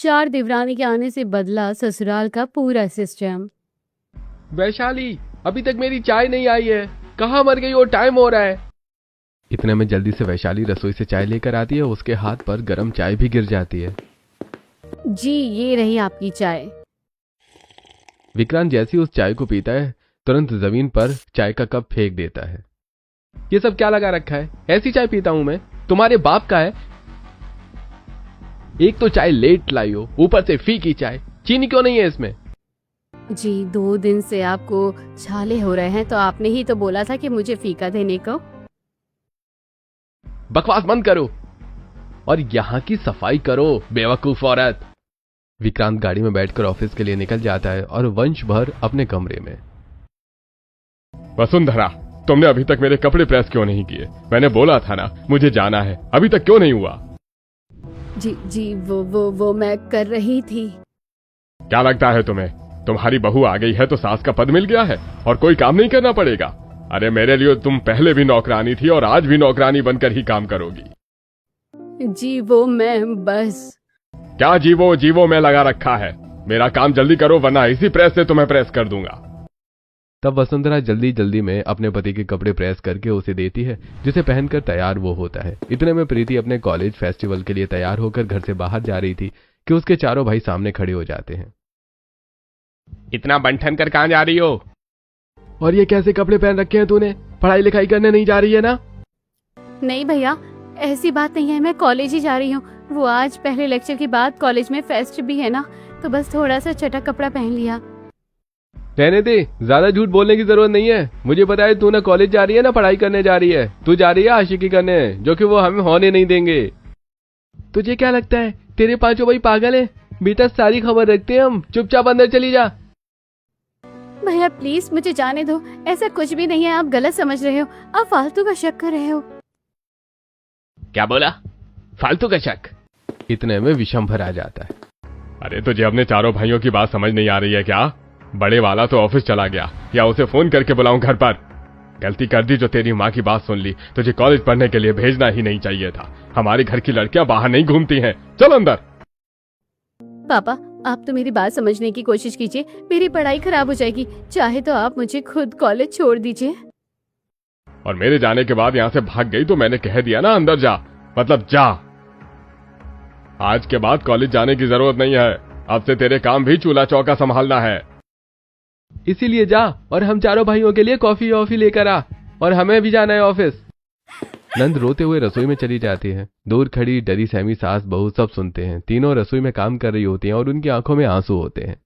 4 देवरानी के आने से बदला ससुराल का पूरा सिस्टम। वैशाली, अभी तक मेरी चाय नहीं आई है, कहाँ मर गई हो, टाइम हो रहा है। इतने में जल्दी से वैशाली रसोई से चाय लेकर आती है। उसके हाथ पर गर्म चाय भी गिर जाती है। जी, ये रही आपकी चाय। विक्रांत जैसे ही उस चाय को पीता है तुरंत जमीन पर चाय का कप फेंक देता है। ये सब क्या लगा रखा है? ऐसी चाय पीता हूं मैं, तुम्हारे बाप का है। एक तो चाय लेट लाई हो, ऊपर से फीकी चाय, चीनी क्यों नहीं है इसमें? जी, 2 दिन से आपको छाले हो रहे हैं तो आपने ही तो बोला था कि मुझे फीका देने को। बकवास बंद करो और यहाँ की सफाई करो, बेवकूफ औरत। विक्रांत गाड़ी में बैठकर ऑफिस के लिए निकल जाता है और वंश भर अपने कमरे में। वसुंधरा, तुमने अभी तक मेरे कपड़े प्रेस क्यों नहीं किए? मैंने बोला था ना मुझे जाना है, अभी तक क्यों नहीं हुआ? जी, वो मैं कर रही थी। क्या लगता है तुम्हें, तुम्हारी बहू आ गई है तो सास का पद मिल गया है और कोई काम नहीं करना पड़ेगा? अरे मेरे लिए तुम पहले भी नौकरानी थी और आज भी नौकरानी बनकर ही काम करोगी। जी, वो मैं बस। क्या जीवो में लगा रखा है? मेरा काम जल्दी करो वरना इसी प्रेस से तुम्हें प्रेस कर दूंगा। तब वसुंधरा जल्दी जल्दी में अपने पति के कपड़े प्रेस करके उसे देती है, जिसे पहनकर तैयार वो होता है। इतने में प्रीति अपने कॉलेज फेस्टिवल के लिए तैयार होकर घर से बाहर जा रही थी कि उसके चारों भाई सामने खड़े हो जाते हैं। इतना बंठन कर कहां जा रही हो? और ये कैसे कपड़े पहन रखे हैं तूने? पढ़ाई लिखाई करने नहीं जा रही है ना? नहीं भैया, ऐसी बात नहीं है, मैं कॉलेज ही जा रही हूँ। वो आज पहले लेक्चर के बाद कॉलेज में फेस्ट भी है ना, तो बस थोड़ा सा चटक कपड़ा पहन लिया। रहने दे, ज्यादा झूठ बोलने की जरूरत नहीं है। मुझे पता है तू ना कॉलेज जा रही है ना पढ़ाई करने जा रही है। तू जा रही है आशिकी करने, जो कि वो हमें होने नहीं देंगे। तुझे क्या लगता है तेरे पांचों भाई पागल है? बेटा सारी खबर रखते हैं हम, चुपचाप अंदर चली जा। भैया प्लीज मुझे जाने दो, ऐसा कुछ भी नहीं है, आप गलत समझ रहे हो, आप फालतू का शक कर रहे हो। क्या बोला? फालतू का शक? इतने में विशंभर आ जाता है। अरे तुझे अपने चारों भाइयों की बात समझ नहीं आ रही है क्या? बड़े वाला तो ऑफिस चला गया, या उसे फोन करके बुलाऊं घर पर? गलती कर दी जो तेरी माँ की बात सुन ली। तुझे कॉलेज पढ़ने के लिए भेजना ही नहीं चाहिए था। हमारे घर की लड़कियां बाहर नहीं घूमती हैं। चल अंदर। पापा, आप तो मेरी बात समझने की कोशिश कीजिए, मेरी पढ़ाई खराब हो जाएगी। चाहे तो आप मुझे खुद कॉलेज छोड़ दीजिए। और मेरे जाने के बाद यहाँ से भाग गई तो मैंने कह दिया ना अंदर जा, मतलब जा। आज के बाद कॉलेज जाने की जरूरत नहीं है। अब से तेरे काम भी चूल्हा चौका संभालना है। इसीलिए जा और हम चारों भाइयों के लिए कॉफी वॉफी लेकर आ, और हमें भी जाना है ऑफिस। नंद रोते हुए रसोई में चली जाती है। दूर खड़ी डरी सहमी सास बहू सब सुनते हैं। तीनों रसोई में काम कर रही होती हैं और उनकी आंखों में आंसू होते हैं।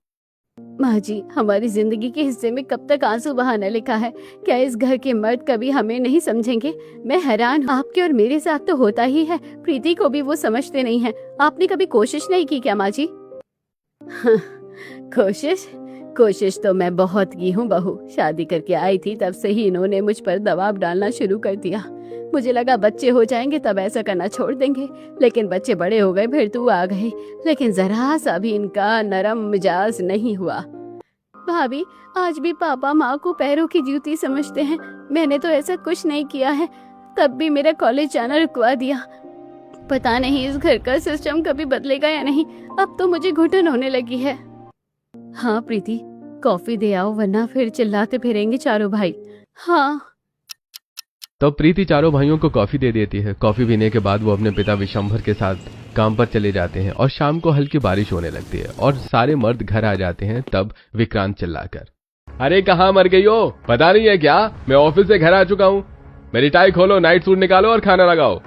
माँ जी, हमारी जिंदगी के हिस्से में कब तक आंसू बहाना लिखा है? क्या इस घर के मर्द कभी हमें नहीं समझेंगे? मैं हैरान हूँ, आपके और मेरे साथ तो होता ही है, प्रीति को भी वो समझते नहीं है। आपने कभी कोशिश नहीं की क्या माँ जी? कोशिश तो मैं बहुत की हूँ बहू। शादी करके आई थी तब से ही इन्होंने मुझ पर दबाव डालना शुरू कर दिया। मुझे लगा बच्चे हो जाएंगे तब ऐसा करना छोड़ देंगे, लेकिन बच्चे बड़े हो गए, फिर तू आ गई, लेकिन जरा सा भी इनका नरम मिजाज नहीं हुआ। भाभी, आज भी पापा माँ को पैरों की जूती समझते हैं। मैंने तो ऐसा कुछ नहीं किया है, तब भी मेरा कॉलेज जाना रुकवा दिया। पता नहीं इस घर का सिस्टम कभी बदलेगा या नहीं। अब तो मुझे घुटन होने लगी है। हाँ प्रीति, कॉफी दे आओ वरना फिर चिल्लाते फिरेंगे चारों भाई। हाँ। तब प्रीति चारों भाइयों को कॉफी दे देती है। कॉफी पीने के बाद वो अपने पिता विशंभर के साथ काम पर चले जाते हैं और शाम को हल्की बारिश होने लगती है और सारे मर्द घर आ जाते हैं। तब विक्रांत चिल्लाकर, अरे कहाँ मर गई हो? पता नहीं है क्या? मैं ऑफिस से घर आ चुका हूँ। मेरी टाई खोलो, नाइट सूट निकालो और खाना लगाओ।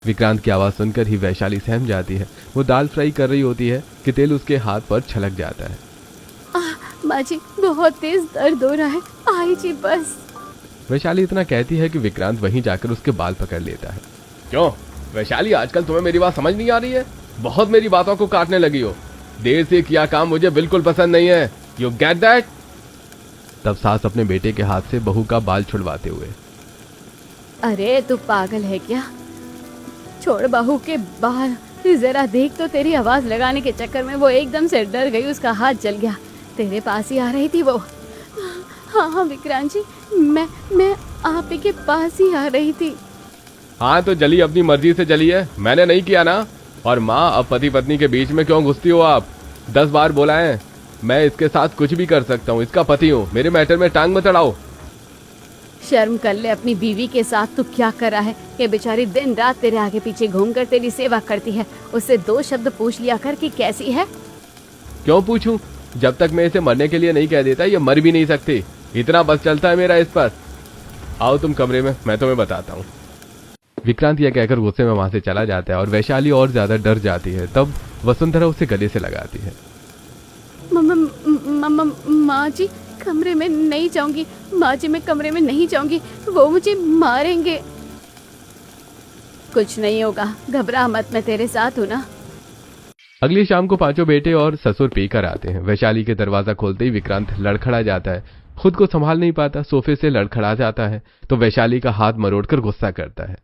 विक्रांत की आवाज सुनकर ही वैशाली सहम जाती है। वो दाल फ्राई कर रही होती है कि तेल उसके हाथ पर छलक जाता है। माँ जी, बहुत तेज दर्द हो रहा है, आई जी बस। वैशाली इतना कहती है कि विक्रांत वहीं जाकर उसके बाल पकड़ लेता है। क्यों वैशाली, आजकल तुम्हें मेरी बात समझ नहीं आ रही है? बहुत मेरी बातों को काटने लगी हो। देर से किया काम मुझे बिल्कुल पसंद नहीं है। You get that? तब सास अपने बेटे के हाथ से बहू का बाल छुड़वाते हुए, अरे तू पागल है क्या? छोड़ बहू के बाल, जरा देख तो। तेरी आवाज लगाने के चक्कर में वो एकदम से डर गई, उसका हाथ जल गया। तेरे पास ही आ रही थी वो। हाँ विक्रांत जी, मैं आप ही के पास ही आ रही थी। हाँ तो जली अपनी मर्जी से जली है, मैंने नहीं किया ना। और माँ, अब पति पत्नी के बीच में क्यों घुसती हो आप? 10 बार बोला है, मैं इसके साथ कुछ भी कर सकता हूँ, इसका पति हूँ, मेरे मैटर में टांग मत अड़ाओ। शर्म कर ले, अपनी बीवी के साथ तू क्या करा है? ये बेचारी दिन रात तेरे आगे पीछे घूमकर तेरी सेवा करती है, उससे 2 शब्द पूछ लिया कर कि कैसी है। क्यों पूछूं? जब तक मैं इसे मरने के लिए नहीं कह देता ये मर भी नहीं सकती। इतना बस चलता है मेरा इस पर। आओ तुम कमरे में, मैं तुम्हें बताता हूँ। विक्रांत यह कहकर गुस्से में वहां से चला जाता है और वैशाली और ज्यादा डर जाती है। तब वसुंधरा उसे गले से लगाती है। माँ जी, कमरे में नहीं जाऊंगी। माँ जी, मैं कमरे में नहीं जाऊंगी, वो मुझे मारेंगे। कुछ नहीं होगा, घबरा मत, मैं तेरे साथ हूँ ना। अगली शाम को पांचों बेटे और ससुर पीकर आते हैं। वैशाली के दरवाजा खोलते ही विक्रांत लड़खड़ा जाता है। खुद को संभाल नहीं पाता, सोफे से लड़खड़ा जाता है तो वैशाली का हाथ मरोड़कर गुस्सा करता है।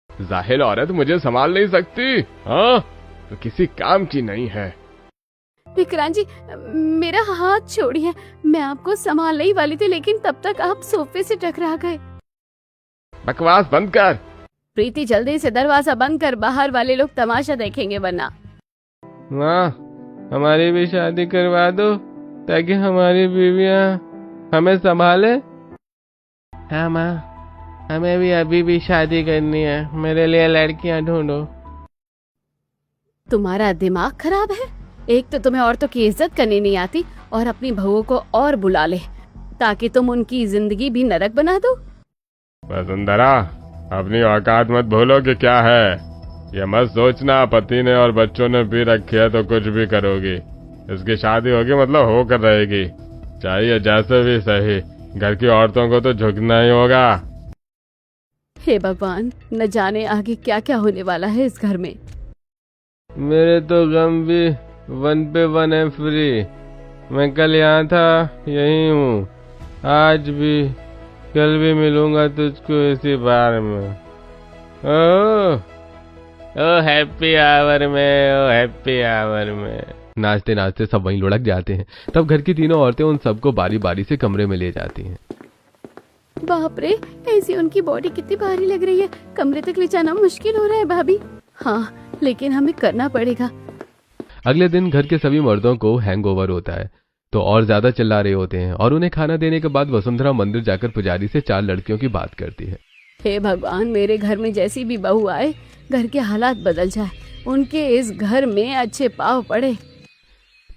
जाहिल औरत मुझे संभाल नहीं सकती, हाँ? तो किसी काम की नहीं है। विक्रांत जी, मेरा हाथ छोड़िए, मैं आपको संभालने ही वाली थी, लेकिन तब तक आप सोफे से टकरा गए। बकवास बंद कर। प्रीति, जल्दी से दरवाजा बंद कर, बाहर वाले लोग तमाशा देखेंगे वरना। माँ, हमारी भी शादी करवा दो ताकि हमारी बीवियां हमें संभाले। हाँ माँ, हमें भी अभी भी शादी करनी है, मेरे लिए लड़कियां ढूंढो। तुम्हारा दिमाग खराब है? एक तो तुम्हें औरतों की इज्जत करनी नहीं आती और अपनी बहुओं को और बुला ले ताकि तुम उनकी जिंदगी भी नरक बना दो। वसुंधरा, अपनी औकात मत भूलो कि क्या है। ये मत सोचना पति ने और बच्चों ने पी रखी है तो कुछ भी करोगी। इसकी शादी होगी मतलब होकर रहेगी, चाहिए जैसे भी सही। घर की औरतों को तो झुकना ही होगा। हे भगवान, न जाने आगे क्या क्या होने वाला है इस घर में। मेरे तो गम भी 1 पे 1 है फ्री। मैं कल यहाँ था, यही हूँ, आज भी, कल भी मिलूंगा तुझको इसी बार में। ओ हैप्पी आवर में, ओ हैप्पी आवर में। नाचते नाचते सब वहीं लुढ़क जाते हैं। तब घर की तीनों औरतें उन सबको बारी बारी से कमरे में ले जाती हैं। बाप रे, ऐसी उनकी बॉडी कितनी भारी लग रही है, कमरे तक ले जाना मुश्किल हो रहा है भाभी। हाँ, लेकिन हमें करना पड़ेगा। अगले दिन घर के सभी मर्दों को हैंगओवर होता है तो और ज्यादा चिल्ला रहे होते हैं और उन्हें खाना देने के बाद वसुंधरा मंदिर जाकर पुजारी से 4 लड़कियों की बात करती है। हे भगवान, मेरे घर में जैसी भी बहू आए, घर के हालात बदल जाए, उनके इस घर में अच्छे पांव पड़े।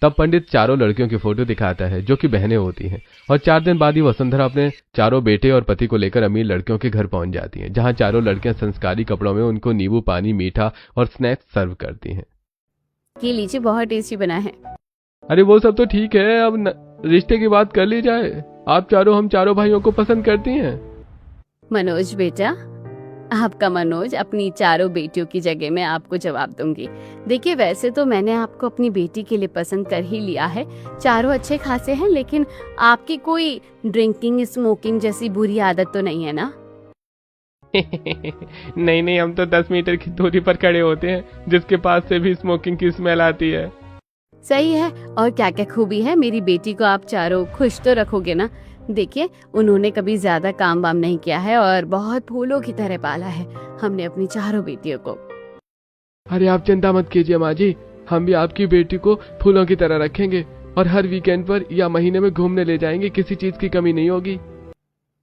तब पंडित चारों लड़कियों की फोटो दिखाता है जो कि बहनें होती हैं और 4 दिन बाद ही वसुंधरा अपने चारों बेटे और पति को लेकर अमीर लड़कियों के घर पहुंच जाती हैं, जहां चारों लड़कियां संस्कारी कपड़ों में उनको नींबू पानी, मीठा और स्नैक्स सर्व करती हैं। ये लीजिए, बहुत टेस्टी बना है। अरे वो सब तो ठीक है, अब रिश्ते की बात कर ली जाए। आप चारों हम चारों भाइयों को पसंद करती हैं? मनोज बेटा, आपका मनोज, अपनी चारों बेटियों की जगह मैं आपको जवाब दूंगी। देखिए, वैसे तो मैंने आपको अपनी बेटी के लिए पसंद कर ही लिया है। चारों अच्छे खासे हैं, लेकिन आपकी कोई ड्रिंकिंग स्मोकिंग जैसी बुरी आदत तो नहीं है ना? नहीं नहीं, हम तो 10 मीटर की दूरी पर खड़े होते हैं, जिसके पास से भी स्मोकिंग की स्मेल आती है। सही है, और क्या क्या खूबी है, मेरी बेटी को आप चारों खुश तो रखोगे ना? देखिए, उन्होंने कभी ज्यादा काम वाम नहीं किया है और बहुत फूलों की तरह पाला है हमने अपनी चारों बेटियों को। अरे आप चिंता मत कीजिए माँ जी, हम भी आपकी बेटी को फूलों की तरह रखेंगे और हर वीकेंड पर या महीने में घूमने ले जाएंगे, किसी चीज की कमी नहीं होगी।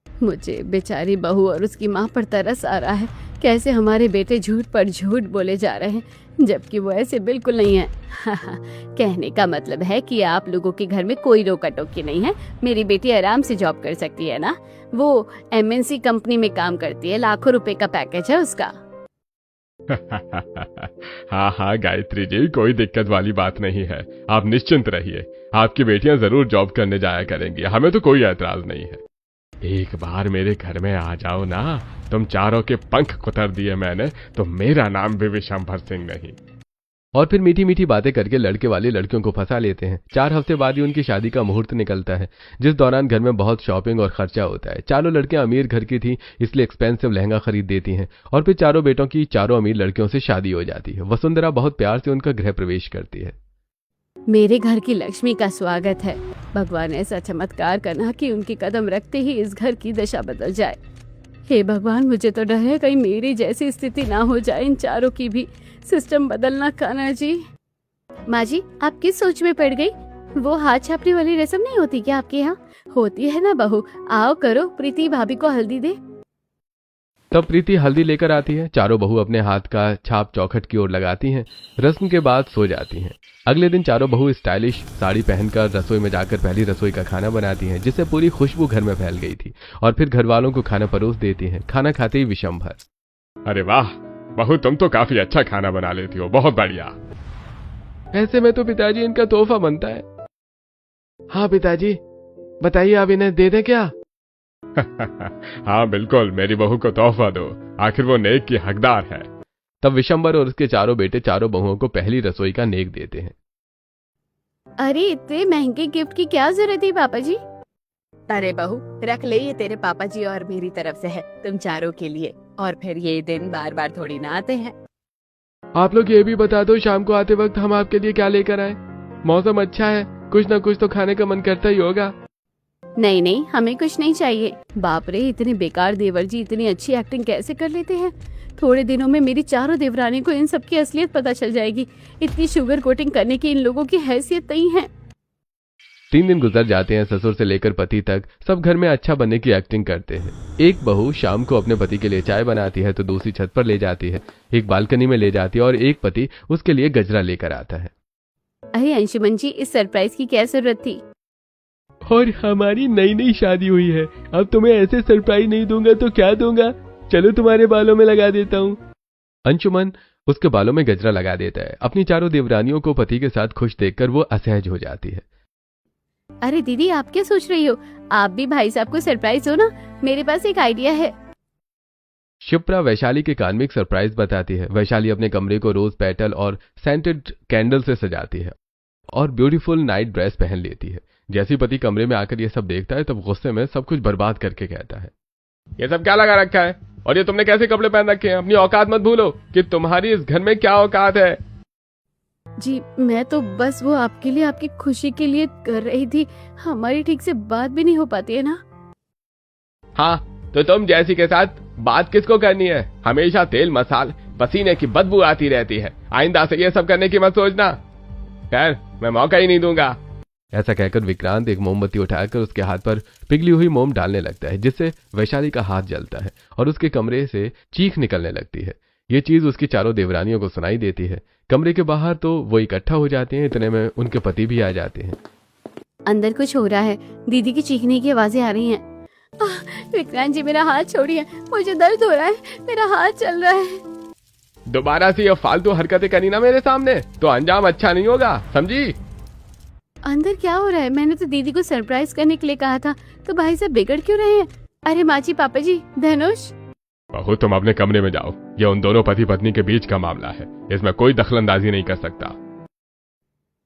मुझे बेचारी बहू और उसकी माँ पर तरस आ रहा है। कैसे हमारे बेटे झूठ पर झूठ बोले जा रहे हैं, जबकि वो ऐसे बिल्कुल नहीं है। कहने का मतलब है कि आप लोगों के घर में कोई रोका टोकी नहीं है। मेरी बेटी आराम से जॉब कर सकती है ना, वो MNC कंपनी में काम करती है, लाखों रुपए का पैकेज है उसका। हाँ हाँ गायत्री जी, कोई दिक्कत वाली बात नहीं है, आप निश्चिंत रहिए, आपकी बेटियां जरूर जॉब करने जाया करेंगी, हमें तो कोई ऐतराज नहीं है। एक बार मेरे घर में आ जाओ ना, तुम चारों के पंख कुतर दिए मैंने, तो मेरा नाम भी विशंभर सिंह नहीं। और फिर मीठी मीठी बातें करके लड़के वाले लड़कियों को फंसा लेते हैं। 4 हफ्ते बाद ही उनकी शादी का मुहूर्त निकलता है, जिस दौरान घर में बहुत शॉपिंग और खर्चा होता है। चारों लड़कियां अमीर घर की थी, इसलिए एक्सपेंसिव लहंगा खरीद देती हैं और फिर चारों बेटों की चारों अमीर लड़कियों से शादी हो जाती है। वसुंधरा बहुत प्यार से उनका गृह प्रवेश करती है। मेरे घर की लक्ष्मी का स्वागत है। भगवान ऐसा चमत्कार करना कि उनके कदम रखते ही इस घर की दशा बदल जाए। हे भगवान, मुझे तो डर है कहीं मेरी जैसी स्थिति ना हो जाए इन चारों की भी। सिस्टम बदलना कान्हा जी। माँ जी, आप किस सोच में पड़ गई? वो हाथ छापने वाली रस्म नहीं होती क्या आपके यहाँ? होती है ना बहू, आओ करो, प्रीति भाभी को हल्दी दे। तब प्रीति हल्दी लेकर आती है। चारों बहू अपने हाथ का छाप चौखट की ओर लगाती हैं। रस्म के बाद सो जाती हैं। अगले दिन चारों बहू स्टाइलिश साड़ी पहनकर रसोई में जाकर पहली रसोई का खाना बनाती हैं, जिससे पूरी खुशबू घर में फैल गई थी, और फिर घर वालों को खाना परोस देती हैं। खाना खाते ही विशंभर, अरे वाह बहू, तुम तो काफी अच्छा खाना बना लेती हो, बहुत बढ़िया। ऐसे में तो पिताजी इनका तोहफा बनता है। हाँ पिताजी, बताइए आप इन्हें दे दें क्या? हाँ बिल्कुल, मेरी बहू को तोहफा दो, आखिर वो नेक की हकदार है। तब विशंबर और उसके चारों बेटे चारों बहुओं को पहली रसोई का नेक देते हैं। अरे इतने महंगे गिफ्ट की क्या जरूरत है पापा जी? अरे बहू, रख ले, ये तेरे पापा जी और मेरी तरफ से है, तुम चारों के लिए। और फिर ये दिन बार बार थोड़ी ना आते हैं। आप लोग ये भी बता दो, शाम को आते वक्त हम आपके लिए क्या लेकर आए? मौसम अच्छा है, कुछ ना कुछ तो खाने का मन करता ही होगा। नहीं नहीं, हमें कुछ नहीं चाहिए। बाप रे, इतने बेकार देवर जी इतनी अच्छी एक्टिंग कैसे कर लेते हैं? थोड़े दिनों में मेरी चारों देवरानी को इन सब की असलियत पता चल जाएगी। इतनी शुगर कोटिंग करने की इन लोगों की हैसियत नहीं है। 3 दिन गुजर जाते हैं। ससुर से लेकर पति तक सब घर में अच्छा बनने की एक्टिंग करते हैं। एक बहू शाम को अपने पति के लिए चाय बनाती है तो दूसरी छत पर ले जाती है, एक बालकनी में ले जाती है, और एक पति उसके लिए गजरा लेकर आता है। अरे अंशुमन जी, इस सरप्राइज की क्या जरूरत थी? और हमारी नई नई शादी हुई है, अब तुम्हें ऐसे सरप्राइज नहीं दूंगा तो क्या दूंगा? चलो तुम्हारे बालों में लगा देता हूँ। अंशुमन उसके बालों में गजरा लगा देता है। अपनी चारों देवरानियों को पति के साथ खुश देखकर वो असहज हो जाती है। अरे दीदी, आप क्या सोच रही हो? आप भी भाई साहब को सरप्राइज हो ना। मेरे पास एक आइडिया है। शिप्रा वैशाली के कान में एक सरप्राइज बताती है। वैशाली अपने कमरे को रोज पेटल और सेंटेड कैंडल से सजाती है और ब्यूटीफुल नाइट ड्रेस पहन लेती है। जैसे पति कमरे में आकर ये सब देखता है तब गुस्से में सब कुछ बर्बाद करके कहता है, ये सब क्या लगा रखा है? और ये तुमने कैसे कपड़े पहन रखे हैं? अपनी औकात मत भूलो कि तुम्हारी इस घर में क्या औकात है। जी, मैं तो बस वो आपके लिए, आपकी खुशी के लिए कर रही थी। हमारी ठीक से बात भी नहीं हो पाती है ना। हाँ, तो तुम जैसी के साथ बात किसको करनी है? हमेशा तेल मसाल पसीने की बदबू आती रहती है। आइंदा से ये सब करने की मत सोचना। खैर, मैं मौका ही नहीं दूंगा। ऐसा कहकर विक्रांत एक मोमबत्ती उठाकर उसके हाथ पर पिघली हुई मोम डालने लगता है, जिससे वैशाली का हाथ जलता है और उसके कमरे से चीख निकलने लगती है। ये चीज उसकी चारों देवरानियों को सुनाई देती है। कमरे के बाहर तो वो इकट्ठा हो जाते हैं। इतने में उनके पति भी आ जाते हैं। अंदर कुछ हो रहा है। दीदी की चीखने की आवाजें आ रही हैं। विक्रांत जी, मेरा हाथ छोड़िए, मुझे दर्द हो रहा है, मेरा हाथ चल रहा है। दोबारा से ये फालतू हरकतें करी ना मेरे सामने तो अंजाम अच्छा नहीं होगा, समझी? अंदर क्या हो रहा है? मैंने तो दीदी को सरप्राइज करने के लिए कहा था, तो भाई साहब बिगड़ क्यों रहे हैं? अरे माची, पापा जी, धनुष। बहू, तुम अपने कमरे में जाओ। ये उन दोनों पति पत्नी के बीच का मामला है, इसमें कोई दखलंदाजी नहीं कर सकता।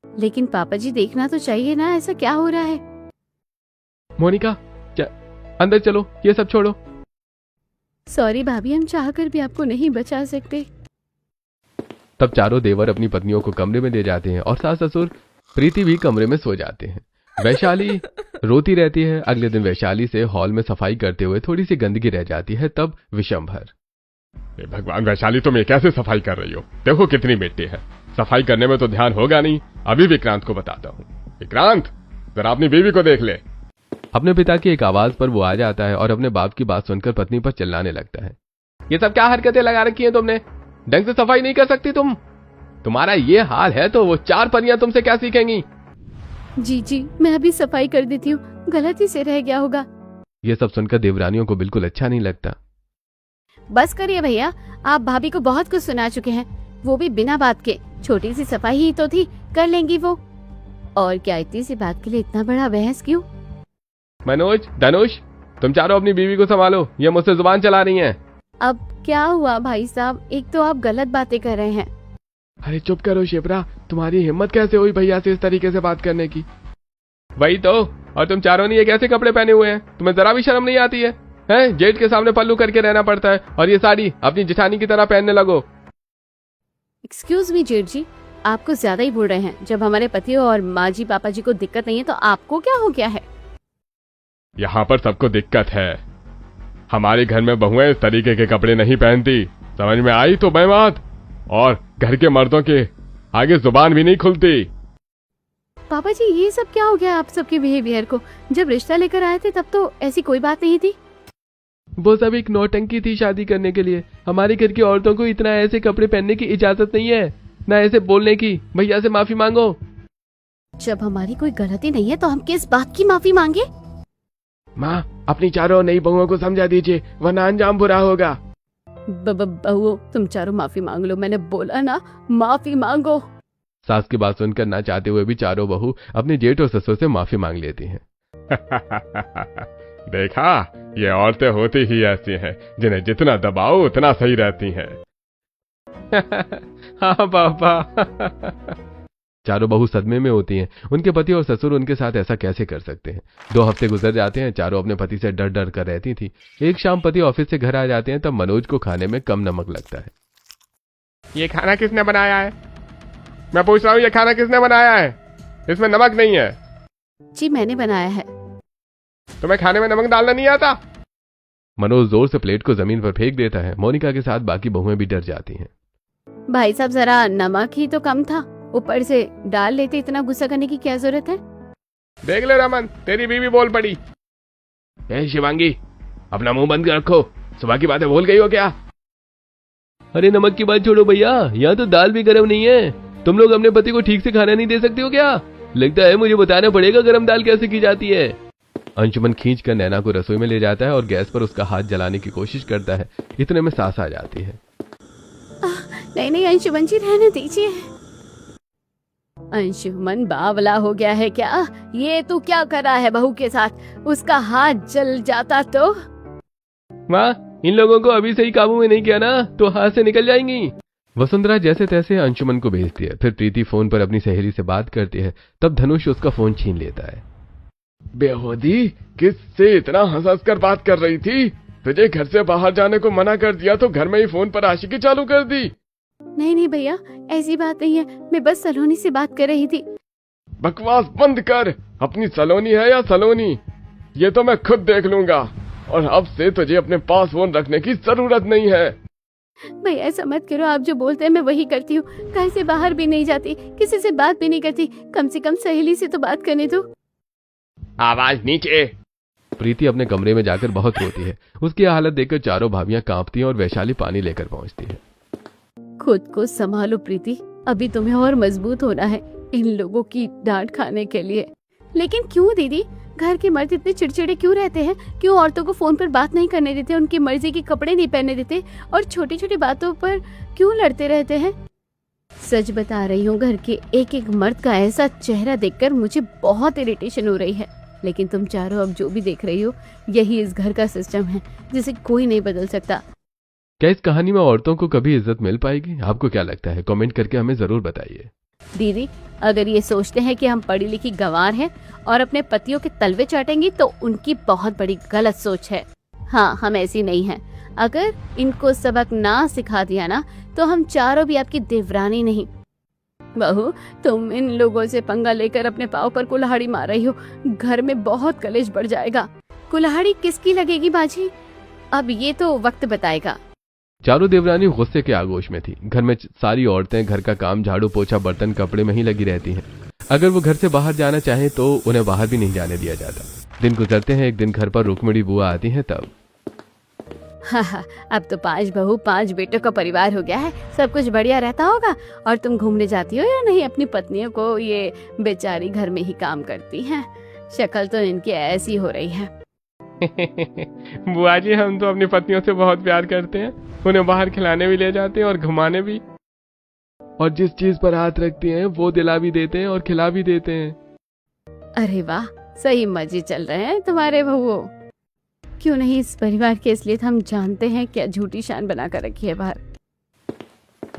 लेकिन पापा जी, देखना तो चाहिए ना, ऐसा क्या हो रहा है? मोनिका, अंदर चलो, ये सब छोड़ो। सॉरी भाभी, हम चाहकर भी आपको नहीं बचा सकते। तब चारों देवर अपनी पत्नियों को कमरे में ले जाते हैं और सास ससुर प्रीति भी कमरे में सो जाते हैं। वैशाली रोती रहती है। अगले दिन वैशाली से हॉल में सफाई करते हुए थोड़ी सी गंदगी रह जाती है। तब विशंभर, भगवान वैशाली, तुम ये कैसे सफाई कर रही हो? देखो कितनी मिट्टी है। सफाई करने में तो ध्यान होगा नहीं। अभी विक्रांत को बताता हूँ। विक्रांत, जरा अपनी बीवी को देख ले। अपने पिता की एक आवाज पर वो आ जाता है और अपने बाप की बात सुनकर पत्नी पर चिल्लाने लगता है। ये सब क्या हरकतें लगा रखी हैं तुमने? ढंग से सफाई नहीं कर सकती तुम? तुम्हारा ये हाल है तो वो 4 परियां तुमसे क्या सीखेंगी? जी जी, मैं अभी सफाई कर देती हूँ, गलती से रह गया होगा। ये सब सुनकर देवरानियों को बिल्कुल अच्छा नहीं लगता। बस करिए भैया, आप भाभी को बहुत कुछ सुना चुके हैं, वो भी बिना बात के। छोटी सी सफाई ही तो थी, कर लेंगी वो। और क्या इतनी सी बात के लिए इतना बड़ा बहस क्यों? मनोज, धनुष, तुम चारों अपनी बीवी को संभालो, ये मुझसे जुबान चला रही हैं। अब क्या हुआ भाई साहब? एक तो आप गलत बातें कर रहे हैं। अरे चुप करो शिप्रा, तुम्हारी हिम्मत कैसे हुई भैया से इस तरीके से बात करने की? वही तो। और तुम चारों ने ये कैसे कपड़े पहने हुए हैं? तुम्हें जरा भी शर्म नहीं आती है? हैं? जेठ के सामने पल्लू करके रहना पड़ता है और ये साड़ी अपनी जिठानी की तरह पहनने लगो। एक्सक्यूज मी जेठ जी, आप कुछ ज्यादा ही बोल रहे हैं। जब हमारे पति और माँ जी पापा जी को दिक्कत नहीं है तो आपको क्या हो गया है? यहाँ पर सबको दिक्कत है। हमारे घर में बहुएं इस तरीके के कपड़े नहीं पहनती। समझ में आई तो मैं बात। और घर के मर्दों के आगे जुबान भी नहीं खुलती। पापा जी ये सब क्या हो गया आप सबके बिहेवियर को? जब रिश्ता लेकर आए थे तब तो ऐसी कोई बात नहीं थी। वो सब एक नौटंकी थी शादी करने के लिए। हमारे घर की औरतों को इतना ऐसे कपड़े पहनने की इजाजत नहीं है, ना ऐसे बोलने की। भैया से माफी मांगो। जब हमारी कोई गलती नहीं है तो हम किस बात की माफी मांगे? माँ, अपनी चारों नई बहुओं को समझा दीजिए, वरना अंजाम बुरा होगा। बहू तुम चारों माफी मांग लो, मैंने बोला ना माफी मांगो। सास की बात सुनकर ना चाहते हुए भी चारों बहू अपने जेठ और ससुर से माफी मांग लेती हैं। देखा, ये औरतें होती ही ऐसी हैं, जिन्हें जितना दबाओ उतना सही रहती हैं। हाँ पापा। चारों बहू सदमे में होती हैं। उनके पति और ससुर उनके साथ ऐसा कैसे कर सकते हैं। 2 हफ्ते गुजर जाते हैं। चारों अपने पति से डर डर कर रहती थी। एक शाम पति ऑफिस से घर आ जाते हैं, तब मनोज को खाने में कम नमक लगता है। ये खाना किसने बनाया है? मैं पूछ रहा हूँ, ये खाना किसने बनाया है? इसमें नमक नहीं है। जी मैंने बनाया है। तुम्हें खाने में नमक डालना नहीं आता? मनोज जोर से प्लेट को जमीन पर फेंक देता है। मोनिका के साथ बाकी बहुएं भी डर जाती हैं। भाई साहब जरा नमक ही तो कम था, ऊपर से डाल लेते, इतना गुस्सा करने की क्या जरूरत है? देख ले रमन, तेरी बीवी बोल पड़ी। ए शिवांगी, अपना मुंह बंद कर रखो। सुबह की बातें भूल गई हो क्या? अरे नमक की बात छोड़ो भैया, यहाँ तो दाल भी गर्म नहीं है। तुम लोग अपने पति को ठीक से खाना नहीं दे सकते हो क्या? लगता है मुझे बताना पड़ेगा गर्म दाल कैसे की जाती है। अंशुमन खींचकर नैना को रसोई में ले जाता है और गैस पर उसका हाथ जलाने की कोशिश करता है। इतने में सास आ जाती है। नहीं अंशुमन जी रहने दीजिए। अंशुमन बावला हो गया है क्या? ये तू क्या कर रहा है बहू के साथ? उसका हाथ जल जाता तो? माँ, इन लोगों को अभी से ही काबू में नहीं किया ना तो हाथ से निकल जाएंगी। वसुंधरा जैसे तैसे अंशुमन को भेजती है। फिर प्रीति फोन पर अपनी सहेली से बात करती है। तब धनुष उसका फोन छीन लेता है। बेहोदी, किससे इतना हंस कर बात कर रही थी? तुझे घर से बाहर जाने को मना कर दिया तो घर में ही फोन पर आशिकी चालू कर दी। नहीं भैया, ऐसी बात नहीं है, मैं बस सलोनी से बात कर रही थी। बकवास बंद कर। अपनी सलोनी है या सलोनी, ये तो मैं खुद देख लूंगा। और अब से तुझे अपने पास फोन रखने की जरूरत नहीं है। भैया ऐसा मत करो, आप जो बोलते हैं मैं वही करती हूँ। घर से बाहर भी नहीं जाती, किसी से बात भी नहीं करती, कम से कम सहेली से तो बात करने दो। आवाज नीचे। प्रीति अपने कमरे में जाकर बहुत रोती है। उसकी हालत देखकर चारों भाभियां कांपती हैं और वैशाली पानी लेकर पहुंचती है। खुद को संभालो प्रीति, अभी तुम्हें और मजबूत होना है इन लोगों की डांट खाने के लिए। लेकिन क्यों दीदी, घर के मर्द इतने चिड़चिड़े क्यों रहते हैं? क्यों औरतों को फोन पर बात नहीं करने देते, उनकी मर्जी के कपड़े नहीं पहनने देते और छोटी छोटी बातों पर क्यों लड़ते रहते हैं? सच बता रही हूँ, घर के एक एक मर्द का ऐसा चेहरा देखकर मुझे बहुत इरिटेशन हो रही है। लेकिन तुम चारों अब जो भी देख रही हो, यही इस घर का सिस्टम है जिसे कोई नहीं बदल सकता। क्या इस कहानी में औरतों को कभी इज्जत मिल पाएगी? आपको क्या लगता है? कमेंट करके हमें जरूर बताइए। दीदी, अगर ये सोचते हैं कि हम पढ़ी लिखी गंवार हैं और अपने पतियों के तलवे चाटेंगी तो उनकी बहुत बड़ी गलत सोच है। हाँ, हम ऐसी नहीं हैं। अगर इनको सबक ना सिखा दिया ना तो हम चारों भी आपकी देवरानी नहीं। बहू, तुम इन लोगों से पंगा लेकर अपने पाँव पर कुल्हाड़ी मार रही हो। घर में बहुत कलेश बढ़ जाएगा। कुल्हाड़ी किसकी लगेगी बाजी? अब ये तो वक्त बताएगा। चारों देवरानी गुस्से के आगोश में थी। घर में सारी औरतें घर का काम, झाड़ू पोछा, बर्तन, कपड़े में ही लगी रहती हैं। अगर वो घर से बाहर जाना चाहें तो उन्हें बाहर भी नहीं जाने दिया जाता। दिन गुजरते हैं। एक दिन घर पर रुक्मिणी बुआ आती हैं। तब हाँ, अब तो 5 बहू 5 बेटों का परिवार हो गया है, सब कुछ बढ़िया रहता होगा। और तुम घूमने जाती हो या नहीं अपनी पत्नियों को? ये बेचारी घर में ही काम करती हैं। शक्ल तो इनकी ऐसी हो रही है। बुआ जी, हम तो अपनी पत्नियों से बहुत प्यार करते हैं। उन्हें बाहर खिलाने भी ले जाते हैं और घुमाने भी। और जिस चीज पर हाथ रखती हैं वो दिला भी देते हैं और खिला भी देते हैं। अरे वाह, सही मजे चल रहे हैं तुम्हारे बहुओं। क्यों नहीं इस परिवार के इसलिए हम जानते हैं क्या झूठी शान बना कर रखी है बाहर।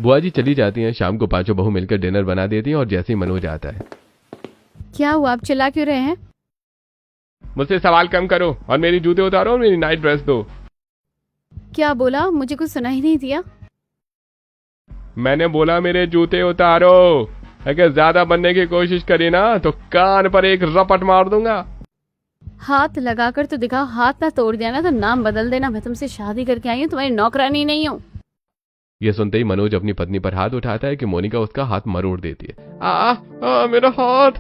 बुआ जी चली जाती हैं। शाम को पांचों बहू मिलकर डिनर बना देती हैं और जैसे ही मनोज आता है। क्या हुआ, आप चिल्ला क्यों रहे हैं? मुझसे सवाल कम करो और मेरी जूते उतारो और मेरी नाइट ड्रेस दो। क्या बोला? मुझे कुछ सुना ही नहीं दिया। मैंने बोला मेरे जूते उतारो। अगर ज्यादा बनने की कोशिश करी ना तो कान पर एक रपट मार दूंगा। हाथ लगाकर तो दिखाओ, हाथ ना तोड़ दिया ना तो नाम बदल देना। मैं तुमसे शादी करके आई हूँ, तुम्हारी नौकरानी नहीं हूँ। ये सुनते ही मनोज अपनी पत्नी पर हाथ उठाता है कि मोनिका उसका हाथ मरोड़ देती है। मेरा हाथ।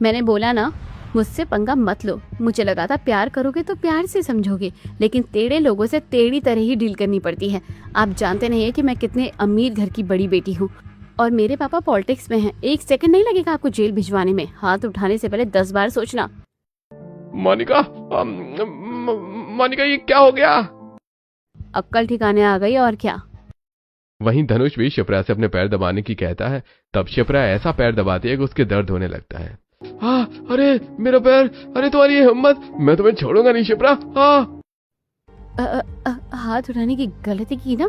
मैंने बोला ना, मुझसे पंगा मत लो। मुझे लगा था प्यार करोगे तो प्यार से समझोगे, लेकिन टेढ़े लोगों से टेढ़ी तरह ही डील करनी पड़ती है। आप जानते नहीं है कि मैं कितने अमीर घर की बड़ी बेटी हूँ और मेरे पापा पॉलिटिक्स में हैं। 1 सेकंड नहीं लगेगा आपको जेल भिजवाने में। हाथ उठाने से पहले 10 बार सोचना। मोनिका, मोनिका ये क्या हो गया? अक्कल ठिकाने आ गई और क्या। वहीं धनुष भी शिप्रा से अपने पैर दबाने की कहता है। तब शिप्रा ऐसा पैर दबाती है कि उसके दर्द होने लगता है। अरे मेरा पैर, अरे तुम्हारी ये हिम्मत, मैं तुम्हें छोड़ूंगा नहीं शिप्रा। हाथ उठाने की गलती की ना।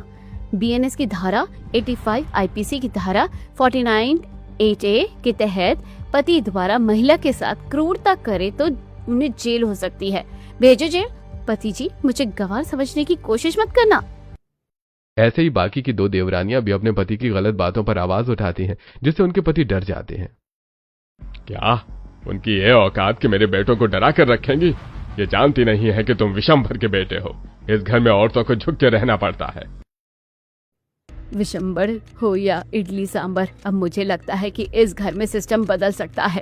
बीएनएस की धारा 85, आईपीसी की धारा 49(8)A के तहत पति द्वारा महिला के साथ क्रूरता करे तो उन्हें जेल हो सकती है। भेजो जेल। पति जी, मुझे गवार समझने की कोशिश मत करना। ऐसे ही बाकी की 2 देवरानियां भी अपने पति की गलत बातों पर आवाज उठाती हैं, जिससे उनके पति डर जाते हैं। क्या उनकी ये औकात कि मेरे बेटों को डरा कर रखेंगी? ये जानती नहीं है कि तुम विशंभर के बेटे हो। इस घर में औरतों को झुक के रहना पड़ता है। विशंबर हो या इडली सांबर, अब मुझे लगता है कि इस घर में सिस्टम बदल सकता है।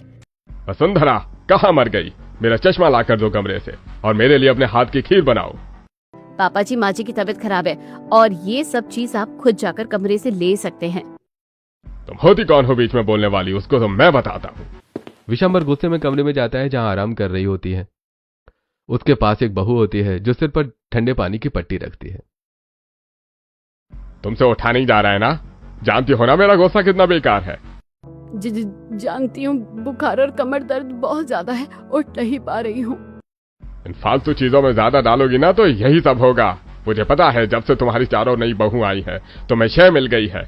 वसुंधरा कहाँ मर गई? मेरा चश्मा लाकर दो कमरे से और मेरे लिए अपने हाथ की खीर बनाओ। पापा जी, माँ जी की तबीयत खराब है और ये सब चीज आप खुद जाकर कमरे से ले सकते हैं। तुम होती कौन हो बीच में बोलने वाली? उसको तो मैं बताता हूँ। विशंबर गुस्से में कमरे में जाता है जहां आराम कर रही होती है। उसके पास एक बहू होती है जो सिर पर ठंडे पानी की पट्टी रखती है। तुमसे उठा नहीं जा रहा है ना? जानती हो ना मेरा गुस्सा कितना बेकार है। जानती हूँ, बुखार और कमर दर्द बहुत ज्यादा है, उठ नहीं पा रही हूँ। इन फालतू चीजों में ज्यादा डालोगी ना तो यही सब होगा। मुझे पता है, जब से तुम्हारी चारों नई बहू आई है तो मैं शय मिल गई है।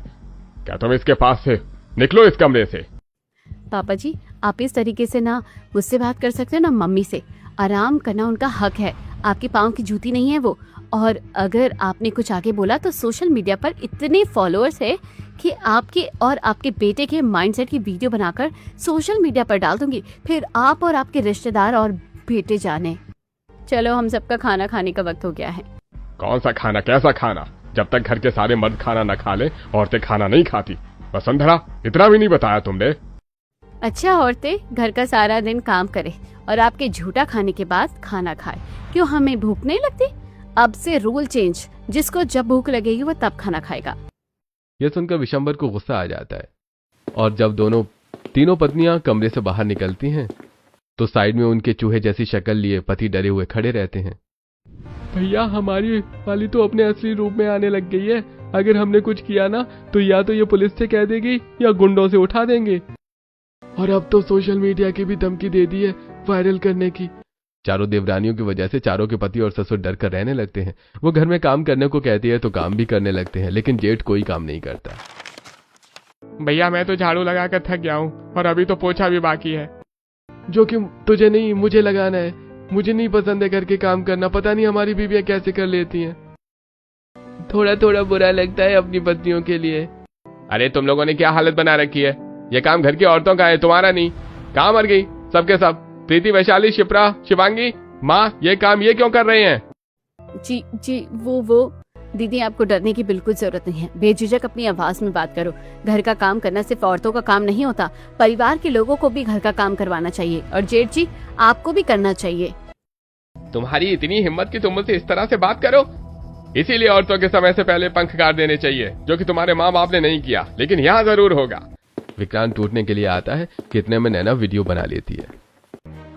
क्या तुम इसके पास से निकलो इस कमरे से। पापा जी, आप इस तरीके से ना मुझसे बात कर सकते हो ना मम्मी से। आराम करना उनका हक है, आपके पाँव की जूती नहीं है वो। और अगर आपने कुछ आगे बोला तो सोशल मीडिया पर इतने फॉलोअर्स है कि आपके और आपके बेटे के माइंडसेट की वीडियो बनाकर सोशल मीडिया पर डाल दूंगी। फिर आप और आपके रिश्तेदार और बेटे जाने। चलो, हम सबका खाना खाने का वक्त हो गया है। कौन सा खाना? कैसा खाना? जब तक घर के सारे मर्द खाना न खा ले औरतें खाना नहीं खाती। वसुंधरा, इतना भी नहीं बताया तुमने? अच्छा, औरतें घर का सारा दिन काम करे और आपके झूठा खाने के बाद खाना खाए। क्यों, हमें भूख नहीं लगती? अब से रूल चेंज, जिसको जब भूख लगेगी वो तब खाना खाएगा। यह सुनकर विशंबर को गुस्सा आ जाता है और जब तीनों पत्नियां कमरे से बाहर निकलती हैं तो साइड में उनके चूहे जैसी शक्ल लिए पति डरे हुए खड़े रहते हैं। भैया, हमारी वाली तो अपने असली रूप में आने लग गई है। अगर हमने कुछ किया ना तो या तो ये पुलिस से कह देगी या गुंडों से उठा देंगे। और अब तो सोशल मीडिया की भी धमकी दे दी है वायरल करने की। चारों देवरानियों की वजह से चारों के पति और ससुर डर कर रहने लगते हैं। वो घर में काम करने को कहती है तो काम भी करने लगते हैं, लेकिन जेठ कोई काम नहीं करता। भैया, मैं तो झाड़ू लगाकर थक गया हूँ और अभी तो पोछा भी बाकी है। जो कि तुझे नहीं, मुझे लगाना है। मुझे नहीं पसंद है घर के काम करना। पता नहीं हमारी बीवियां कैसे कर लेती हैं। थोड़ा थोड़ा बुरा लगता है अपनी पत्नियों के लिए। अरे तुम लोगों ने क्या हालत बना रखी है? ये काम घर की औरतों का है, तुम्हारा नहीं। कहाँ मर गई सबके सब? प्रीति, वैशाली, शिप्रा, शिवांगी, माँ, ये काम ये क्यों कर रहे हैं? जी वो दीदी, आपको डरने की बिल्कुल जरूरत नहीं है। बेझिझक अपनी आवाज में बात करो। घर का काम करना सिर्फ औरतों का काम नहीं होता, परिवार के लोगों को भी घर का काम करवाना चाहिए। और जेठ जी, आपको भी करना चाहिए। तुम्हारी इतनी हिम्मत कि तुम मुझसे इस तरह से बात करो? इसीलिए औरतों के समय से पहले पंख काट देने चाहिए, जो कि तुम्हारे माँ बाप ने नहीं किया, लेकिन यहाँ जरूर होगा। विक्रांत टूटने के लिए आता है, कितने में नैना वीडियो बना लेती है।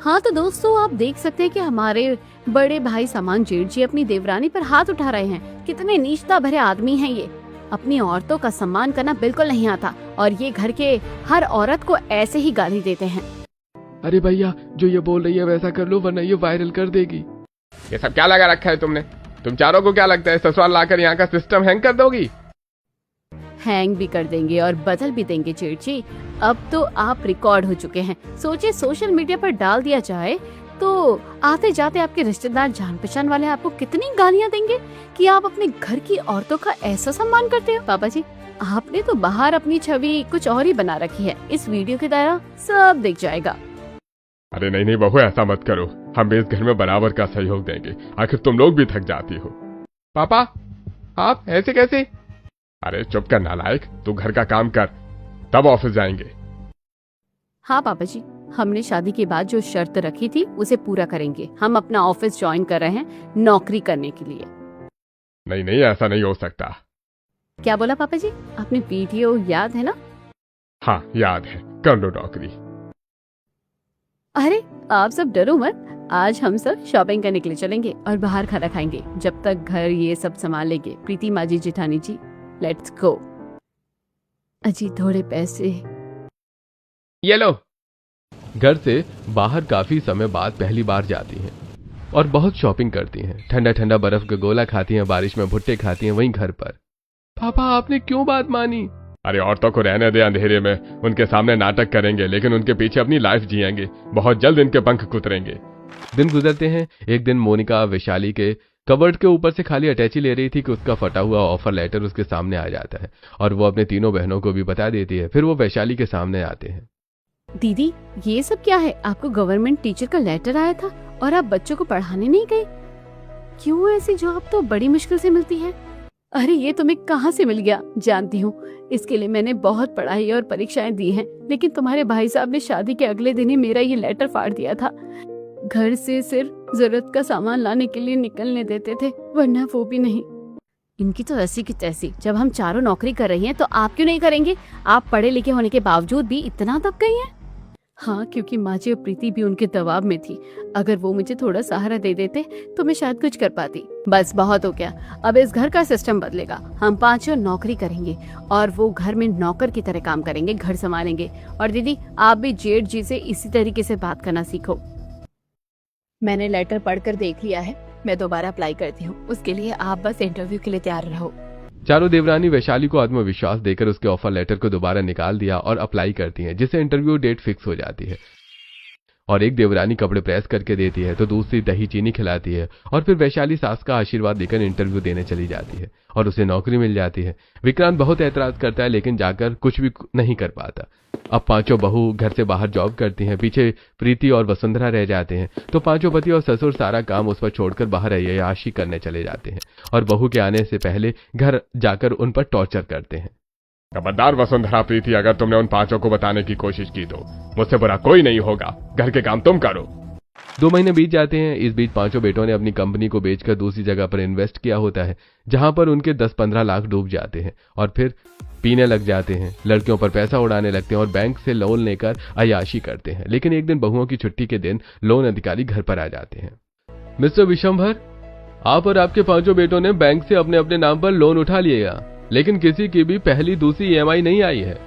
हाँ तो दोस्तों, आप देख सकते हैं कि हमारे बड़े भाई समान जेठ जी अपनी देवरानी पर हाथ उठा रहे हैं। कितने नीचता भरे आदमी हैं ये। अपनी औरतों का सम्मान करना बिल्कुल नहीं आता और ये घर के हर औरत को ऐसे ही गाली देते हैं। अरे भैया, जो ये बोल रही है वैसा कर लो, वरना ये वायरल कर देगी। ये सब क्या लगा रखा है तुमने? तुम चारों को क्या लगता है ससुराल लाकर यहाँ का सिस्टम हैंग कर दोगी? हैंग भी कर देंगे और बदल भी देंगे जेठ जी। अब तो आप रिकॉर्ड हो चुके हैं। सोचिए, सोशल मीडिया पर डाल दिया जाए तो आते जाते आपके रिश्तेदार, जान पहचान वाले आपको कितनी गालियां देंगे कि आप अपने घर की औरतों का ऐसा सम्मान करते हो। पापा जी, आपने तो बाहर अपनी छवि कुछ और ही बना रखी है। इस वीडियो के द्वारा सब दिख जाएगा। अरे नहीं नहीं बहू, ऐसा मत करो। हम भी इस घर में बराबर का सहयोग देंगे, आखिर तुम लोग भी थक जाती हो। पापा आप ऐसे कैसे? अरे चुप कर नालायक, तू घर का काम कर, तब ऑफिस जाएंगे। हाँ पापा जी, हमने शादी के बाद जो शर्त रखी थी उसे पूरा करेंगे। हम अपना ऑफिस ज्वाइन कर रहे हैं नौकरी करने के लिए। नहीं नहीं, ऐसा नहीं हो सकता। क्या बोला पापा जी? आपने वीडियो याद है ना? हाँ याद है, कर लो नौकरी। अरे आप सब डरो मत, आज हम सब शॉपिंग करने के लिए चलेंगे और बाहर खाना खाएंगे जब तक घर ये सब संभाल लेंगे। प्रीति माँ जी, जेठानी जी, लेट्स गो। अजी थोड़े पैसे। ये लो। घर से बाहर काफी समय बाद पहली बार जाती हैं और बहुत शॉपिंग करती हैं। ठंडा ठंडा बर्फ का गोला खाती हैं, बारिश में भुट्टे खाती हैं। वहीं घर पर, पापा आपने क्यों बात मानी? अरे औरतों को रहने दे अंधेरे में, उनके सामने नाटक करेंगे लेकिन उनके पीछे अपनी लाइफ जिएंगे। बहुत जल्द इनके पंख कुतरेंगे। दिन गुजरते हैं। एक दिन मोनिका वैशाली के कबर्ड के ऊपर से खाली अटैची ले रही थी कि उसका फटा हुआ ऑफर लेटर उसके सामने आ जाता है और वो अपने तीनों बहनों को भी बता देती है। फिर वो वैशाली के सामने आते हैं। दीदी ये सब क्या है? आपको गवर्नमेंट टीचर का लेटर आया था और आप बच्चों को पढ़ाने नहीं गए? क्यों? ऐसी जॉब तो बड़ी मुश्किल से मिलती है। अरे ये तुम्हें कहाँ से मिल गया? जानती हूँ, इसके लिए मैंने बहुत पढ़ाई और परीक्षाएं दी हैं, लेकिन तुम्हारे भाई साहब ने शादी के अगले दिन ही मेरा ये लेटर फाड़ दिया था। घर से सिर्फ जरूरत का सामान लाने के लिए निकलने देते थे, वरना वो भी नहीं। इनकी तो ऐसी की तैसी। जब हम चारों नौकरी कर रही हैं तो आप क्यों नहीं करेंगे? आप पढ़े लिखे होने के बावजूद भी इतना दब गई हैं। हाँ, क्योंकि माँ जी और प्रीति भी उनके दबाव में थी। अगर वो मुझे थोड़ा सहारा दे देते तो मैं शायद कुछ कर पाती। बस बहुत हो गया, अब इस घर का सिस्टम बदलेगा। हम पांचों नौकरी करेंगे और वो घर में नौकर की तरह काम करेंगे, घर संभालेंगे। और दीदी आप भी जेठ जी से इसी तरीके से बात करना सीखो। मैंने लेटर पढ़कर देख लिया है, मैं दोबारा अप्लाई करती हूँ। उसके लिए आप बस इंटरव्यू के लिए तैयार रहो। चारों देवरानी वैशाली को आत्मविश्वास देकर उसके ऑफर लेटर को दोबारा निकाल दिया और अप्लाई करती हैं, जिससे इंटरव्यू डेट फिक्स हो जाती है। और एक देवरानी कपड़े प्रेस करके देती है तो दूसरी दही चीनी खिलाती है और फिर वैशाली सास का आशीर्वाद देकर इंटरव्यू देने चली जाती है और उसे नौकरी मिल जाती है। विक्रांत बहुत एतराज करता है लेकिन जाकर कुछ भी नहीं कर पाता। अब पांचों बहू घर से बाहर जॉब करती हैं, पीछे प्रीति और वसुंधरा रह जाते हैं। तो पांचों पति और ससुर सारा काम उस पर छोड़कर बाहर अय्याशी करने चले जाते हैं और बहू के आने से पहले घर जाकर उन पर टॉर्चर करते हैं। खबरदार वसुंधरा, प्रीति, अगर तुमने उन पांचों को बताने की कोशिश की तो मुझसे बुरा कोई नहीं होगा। घर के काम तुम करो। 2 महीने बीत जाते हैं। इस बीच पांचों बेटों ने अपनी कंपनी को बेचकर दूसरी जगह पर इन्वेस्ट किया होता है, जहां पर उनके 10-15 लाख डूब जाते हैं और फिर पीने लग जाते हैं, लड़कियों पर पैसा उड़ाने लगते हैं और बैंक से लोन लेकर अय्याशी करते हैं। लेकिन एक दिन बहुओं की छुट्टी के दिन लोन अधिकारी घर पर आ जाते हैं। मिस्टर विशंभर, आप और आपके पांचों बेटों ने बैंक से अपने अपने नाम पर लोन उठा लिएगा, लेकिन किसी की भी पहली दूसरी ईएमआई नहीं आई है।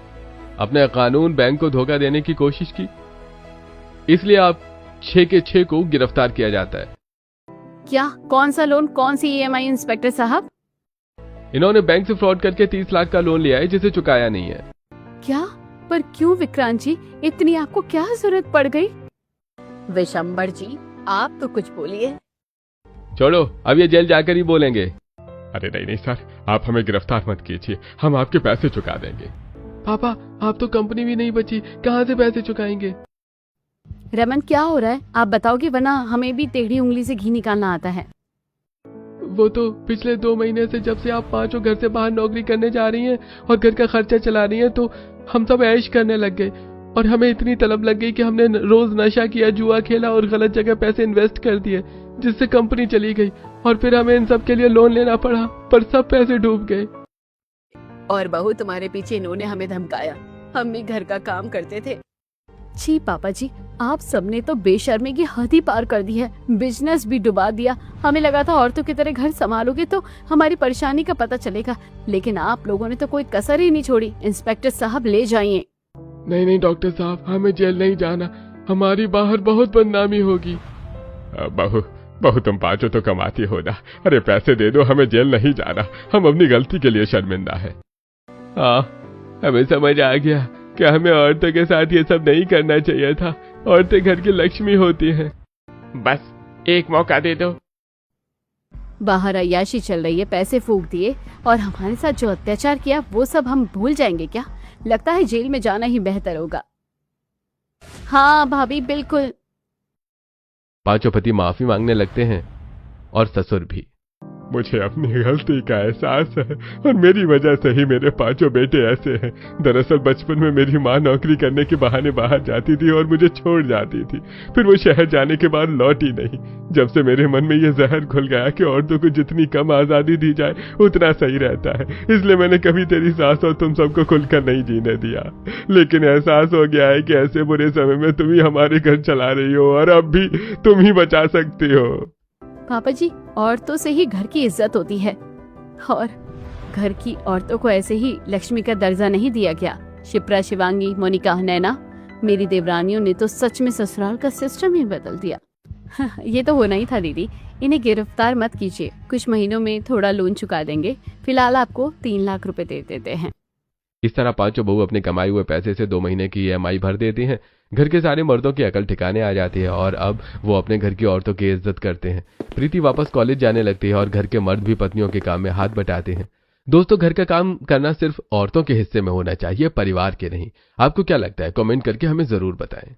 अपने कानून बैंक को धोखा देने की कोशिश की, इसलिए आप 6 के 6 को गिरफ्तार किया जाता है। क्या? कौन सा लोन, कौन सी ईएमआई इंस्पेक्टर साहब? इन्होंने बैंक से फ्रॉड करके 30 लाख का लोन लिया है जिसे चुकाया नहीं है। क्या? पर क्यों विक्रांत जी, इतनी आपको क्या जरूरत पड़ गई? विशंबर जी आप तो कुछ बोलिए। छोड़ो, अब ये जेल जाकर ही बोलेंगे। अरे नहीं नहीं सर, आप हमें गिरफ्तार मत कीजिए, हम आपके पैसे चुका देंगे। पापा, आप तो कंपनी भी नहीं बची, कहाँ से पैसे चुकाएंगे? रमन क्या हो रहा है? आप बताओगे, वरना हमें भी टेढ़ी उंगली से घी निकालना आता है। वो तो पिछले 2 महीने से जब से आप पांचों घर से बाहर नौकरी करने जा रही हैं और घर का खर्चा चला रही हैं, तो हम सब ऐश करने लग गए और हमें इतनी तलब लग गई कि हमने रोज नशा किया, जुआ खेला और गलत जगह पैसे इन्वेस्ट कर दिए, जिससे कंपनी चली गई और फिर हमें इन सब के लिए लोन लेना पड़ा, पर सब पैसे डूब गए। और बहू तुम्हारे पीछे इन्होंने हमें धमकाया, हम भी घर का काम करते थे। जी पापा जी, आप सबने तो बेशर्मी की हद ही पार कर दी है, बिजनेस भी डुबा दिया। हमें लगा था औरतों की तरह घर संभालोगे तो हमारी परेशानी का पता चलेगा, लेकिन आप लोगों ने तो कोई कसर ही नहीं छोड़ी। इंस्पेक्टर साहब ले जाइए। नहीं नहीं डॉक्टर साहब, हमें जेल नहीं जाना, हमारी बाहर बहुत बदनामी होगी। बहू तुम पांचों तो कमाती हो ना, अरे पैसे दे दो, हमें जेल नहीं जाना, हम अपनी गलती के लिए शर्मिंदा है। हाँ, हमें समझ आ गया कि हमें औरतों के साथ ये सब नहीं करना चाहिए था। औरतें घर की लक्ष्मी होती हैं। बस एक मौका दे दो। बाहर अय्याशी चल रही है, पैसे फूंक दिए और हमारे साथ जो अत्याचार किया वो सब हम भूल जाएंगे क्या? लगता है जेल में जाना ही बेहतर होगा। हाँ भाभी बिल्कुल, पांचों पति माफी मांगने लगते हैं और ससुर भी। मुझे अपनी गलती का एहसास है और मेरी वजह से ही मेरे पांचों बेटे ऐसे हैं। दरअसल बचपन में मेरी माँ नौकरी करने के बहाने बाहर जाती थी और मुझे छोड़ जाती थी। फिर वो शहर जाने के बाद लौटी नहीं। जब से मेरे मन में ये जहर घुल गया कि औरतों को जितनी कम आजादी दी जाए उतना सही रहता है, इसलिए मैंने कभी तेरी सास और तुम सबको खुलकर नहीं जीने दिया। लेकिन एहसास हो गया है कि ऐसे बुरे समय में तुम ही हमारे घर चला रही हो और अब भी तुम ही बचा सकती हो। पापा जी, औरतों से ही घर की इज्जत होती है और घर की औरतों को ऐसे ही लक्ष्मी का दर्जा नहीं दिया गया। शिप्रा, शिवांगी, मोनिका, नैना, मेरी देवरानियों ने तो सच में ससुराल का सिस्टम ही बदल दिया। ये तो होना ही था दीदी। इन्हें गिरफ्तार मत कीजिए, कुछ महीनों में थोड़ा लोन चुका देंगे। फिलहाल आपको 3 लाख रुपए दे देते हैं। इस तरह पांचों बहू अपने कमाए हुए पैसे से 2 महीने की EMI भर देती हैं। घर के सारे मर्दों की अकल ठिकाने आ जाती है और अब वो अपने घर की औरतों की इज्जत करते हैं। प्रीति वापस कॉलेज जाने लगती है और घर के मर्द भी पत्नियों के काम में हाथ बटाते हैं। दोस्तों, घर का काम करना सिर्फ औरतों के हिस्से में होना चाहिए, परिवार के नहीं। आपको क्या लगता है? कमेंट करके हमें जरूर बताएं।